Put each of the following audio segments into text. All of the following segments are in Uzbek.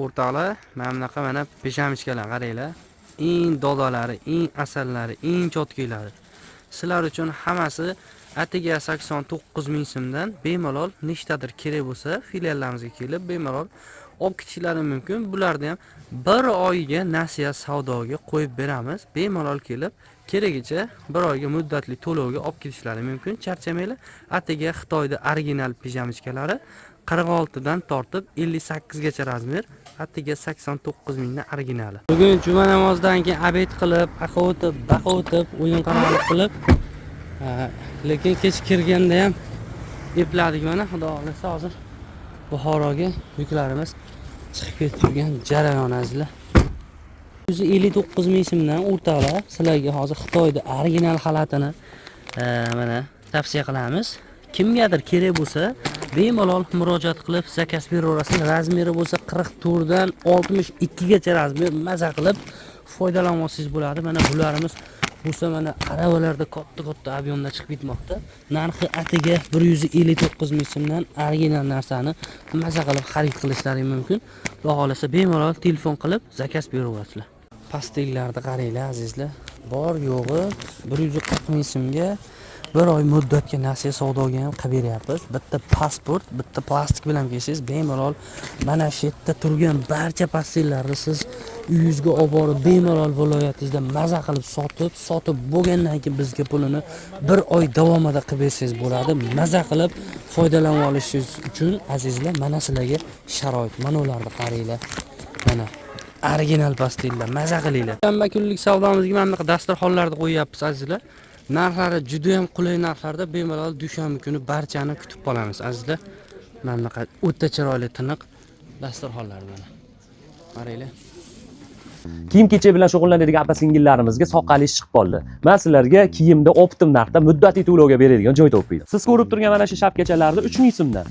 O'rtoqlar, mana bunaqa mana peshamichkalar qaranglar. Eng dodolari, eng asallari, eng chotkiylari. Sizlar uchun hammasi atiga 89 ming so'mdan bemalol nechtadir kerak bo'lsa, filiallarimizga kelib bemalol olib ketishlari mumkin. Bularni ham bir oyga nasiya savdoga qo'yib beramiz. Bemalol kelib, keragicha bir oyga muddatli to'lovga olib ketishlari mumkin. Charchamanglar. Atiga Xitoyda original pijamichkalari 46 dan tortib 58 gacha razmer. Atiga 89 mingdan originali. Bugun juma namozidan keyin abed qilib, aqa o'tib, baqa o'tib, o'yin qaroqlik qilib, lekin kech kirganda ham epladik mana, xudo xolasa hozir Buxoroga yuklarimiz chiqib ketib turgan jarayon azizlar. 159 ming so'mdan o'rtoqlar, sizlarga hozir Xitoyda original xalatini mana tavsiya qilamiz. Kimgadir kerak bo'lsa, bemalol murojaat qilib zakaz beraverasizlar. Razmeri bo'lsa 44 dan 62 gacha razmer maza qilib foydalanmoqsiz bo'ladi. Mana bularimiz bo'lsa mana aravalarda katta ob'yomda chiqib ketmoqda. Narxi atiga 159 ming so'mdan original narsani maza qilib xarid qilishlaring mumkin. Xudo xolasa bemalol telefon qilib zakaz beraverasizlar. Pastellarni qaranglar azizlar. Bor yo'g'i 140 ming so'mga bir oy muddatga nasiya savdoga ham qilib beryapmiz. Bitta pasport, bitta plastik bilan kelsangiz bemalol mana shu yerda turgan barcha pastellarni siz uyingizga olib borib bemalol viloyatingizda maza qilib sotib bo'lgandan keyin bizga pulini bir oy davomida qilib bersangiz bo'ladi. Maza qilib foydalanib olishingiz uchun azizlar, mana sizlarga sharoit. Mana ularni qaranglar. Mana original pastellar, maza qilinglar. Shanba kunlik savdomizga mana bunaqa dasturxonlarni qo'yapmiz azizlar. Narxlari juda ham qulay narxlarda, bemalol dushanba kuni barchani kutib qolamiz azizlar. Mana bunaqa o'ta chiroyli tiniq dasturxonlar mana. Qaranglar. Kiyim-kechak bilan shug'ullanadigan opa-singillarimizga soqqali chiqib qoldi. Men sizlarga kiyimda optim narxda muddatli to'lovga beradigan joy topib berdim. Siz ko'rib turgan mana shu shapkachalarni 3 ming so'mdan,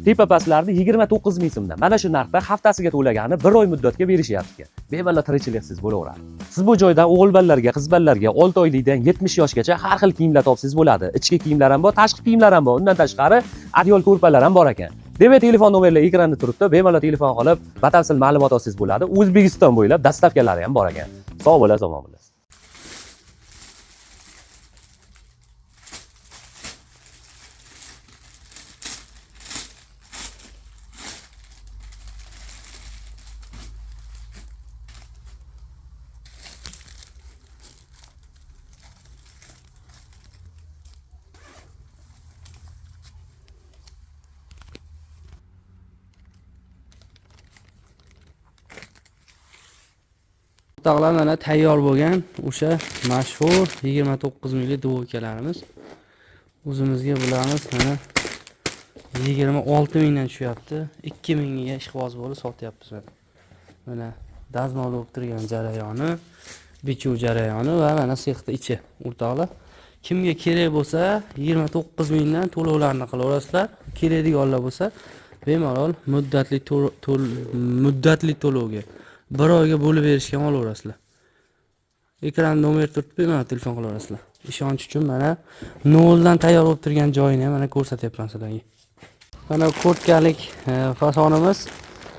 tepa pastlarni 29 ming so'mdan. Mana shu narxda haftasiga to'lagani 1 oy muddatga berishyapti. Bemalol tirikchiliksiz bo'laveradi. Siz bu joydan o'g'il bolalarga, qiz bolalarga 6 oylikdan 70 yoshgacha har xil kiyimlar topsangiz bo'ladi. Ichki kiyimlar ham bor, tashqi kiyimlar ham bor. Undan tashqari adyol ko'rpalar ham bor ekan. Demak, telefon nomerlari ekranda turibdi. Bemalol telefon qilib, batafsil ma'lumot olsangiz bo'ladi. O'zbekiston bo'ylab dastavkalari ham bor ekan. Sog' bo'lasiz, omon bo'lasiz. O'rtoqlar, mana tayyor bo'lgan o'sha mashhur 29 minglik duvokalarimiz. O'zimizga bularimiz mana 26 mingdan tushyapti. 2 mingga ishqiboz bo'lib sotyapmiz. Mana dazmol bo'lib turgan jarayoni, bichuv jarayoni va mana sexda ichi. O'rtoqlar, kimga kerak bo'lsa 29 mingdan to'lovlarni qilaverasizlar. Keladiganlar bo'lsa bemalol muddatli to'lovga 1 oyga bo'lib berishga olaverasizlar. Ekran nomer turibdi, mana telefon qilaverasizlar. Ishonch uchun mana 0 dan tayyor bo'lib turgan joyini mana ko'rsatyapman sizlarga. Mana kurtkalik fasonimiz.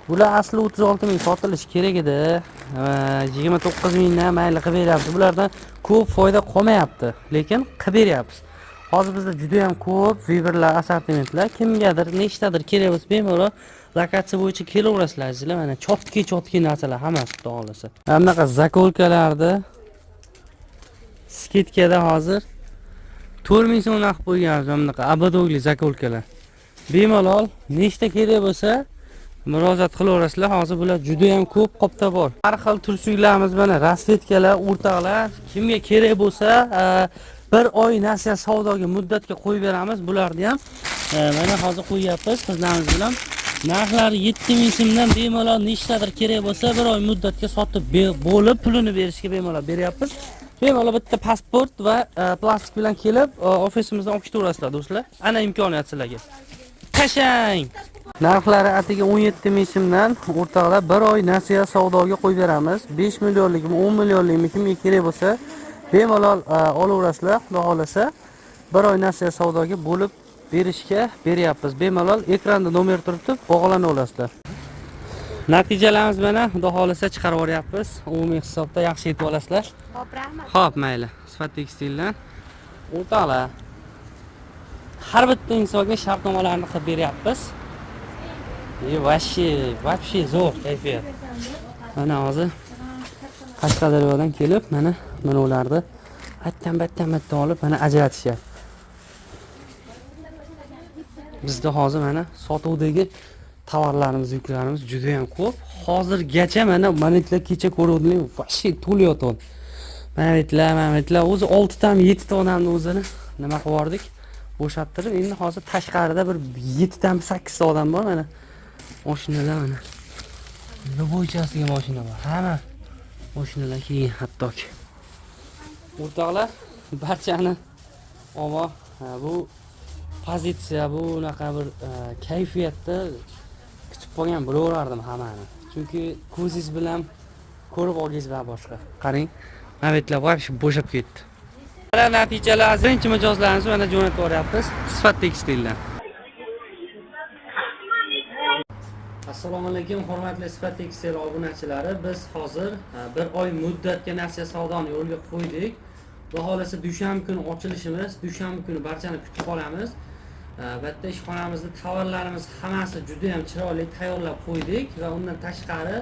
Bular asli 36 ming sotilishi kerak edi. 29 mingdan mayli qilib beryapmiz. Bulardan ko'p foyda qolmayapti, lekin qilib beryapmiz. Hozir bizda juda ham ko'p vibrlar, assortimentlar, kimgadir nechtadir kerak bo'lsa bemalol lokatsiya bo'yicha kelaverasizlar azizlar. Mana chotki narsalar hammasi xudo xolasa. Mana bunaqa zakolkalarni skitkada hozir 4 ming so'm narx qo'yganmiz. Mana bunaqa abadogli zakolkalar. Bemalol nechta kerak bo'lsa murojaat qilaverasizlar. Hozir bular juda ham ko'p qopda bor. Har xil tursuklarimiz mana rasvetkalar, o'rtoqlar, kimga kerak bo'lsa bir oy nasiya savdoga muddatga qo'yib beramiz. Bularni ham mana hozir qo'yyapmiz qizlarimiz bilan. Narxlari 7 ming so'mdan bemalol nechtadir kerak bo'lsa bir oy muddatga sotib bo'lib pulini berishga bemalol beryapmiz. Bemalol bitta pasport va plastik bilan kelib ofisimizdan olib ketaverasizlar do'stlar. Ana imkoniyat sizlarga. Qashang. Narxlari atiga 17 ming so'mdan o'rtoqlar bir oy nasiya savdoga qo'yib beramiz. 5 millionlikmi, 10 millionlikmi kimga kerak bo'lsa bemalol olaverasizlar. Xudo xolasa bir oy nasiya savdoga bo'lib berishga beryapmiz. Bemalol ekranda nomer turibdi, bog'lana olasizlar. Natijalarimiz mana xudo xolisa chiqarib yuboryapmiz. Umumiy hisobda yaxshi yetib olasizlar. Hop, rahmat. Xo'p, mayli. Sifat tekstildan o'rtoqlar. Har bitta insonga shartnomalarni qilib beryapmiz. Вообще zo'r kayfiyat. Mana hozir Qashqadaryodan kelib, mana ularni attan olib, mana ajratishyapti. Bizda hozir mana sotuvdagi tovarlarimiz, yuklarimiz juda ham ko'p. Hozirgacha mana itlar kecha ko'ruvdim, вообще to'layotgan. Mana itlar o'zi 6 ta 7 ta odamni o'zini nima qilib yubordik? Bo'shattirib, endi hozir tashqarida bir 7 ta 8 ta odam bor mana. Mashinalar mana. Bo'ychasiga mashina bor. Hamma mashinalar keyin hattoki. O'rtoqlar, barchani bu pozitsiya, bu unaqa bir kayfiyatda kutib qolgan bo'laverardim hammani. Chunki ko'zingiz bilan ko'rib olgingiz va boshqa. Qarang, mavitlar вообще bo'shab ketdi. Mana natijalar, birinchi mijozlarimizni mana jo'natib yuboryapmiz. Sifat tekstildan. Assalomu alaykum, hurmatli Sifat tekstil obunachilari. Biz hozir bir oy muddatga nasiya savdoni yo'lga qo'ydik. Xudo xolasa dushanba kuni ochilishimiz, dushanba kuni barchani kutib qolamiz. Bitta ishxonamizda tovarlarimiz hammasi juda ham chiroyli tayyorlab qo'ydik va undan tashqari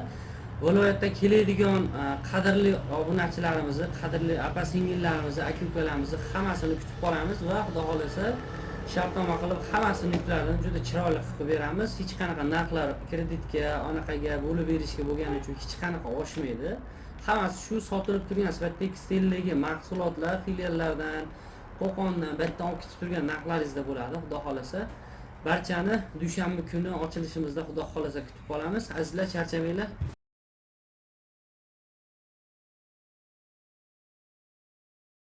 viloyatdan keladigan qadrli obunachilarimizni, qadrli opa-singillarimizni, aka-ukalarimizni hammasini kutib qolamiz va xudo xolasa shartnoma qilib hammasini yuklarini juda chiroyli qilib beramiz. Hech qanaqa narxlar kreditga, anaqaga bo'lib berishga bo'lgani uchun hech qanaqa oshmaydi. Hammasi shu sotilib turgan Sifat tekstildagi mahsulotlar filiallardan, Qo'qondan bitta olib ketib turgan narxlaringizda bo'ladi. Xudo xolasa barchani dushanba kuni ochilishimizda xudo xolasa kutib qolamiz. Azizlar, charchamanglar.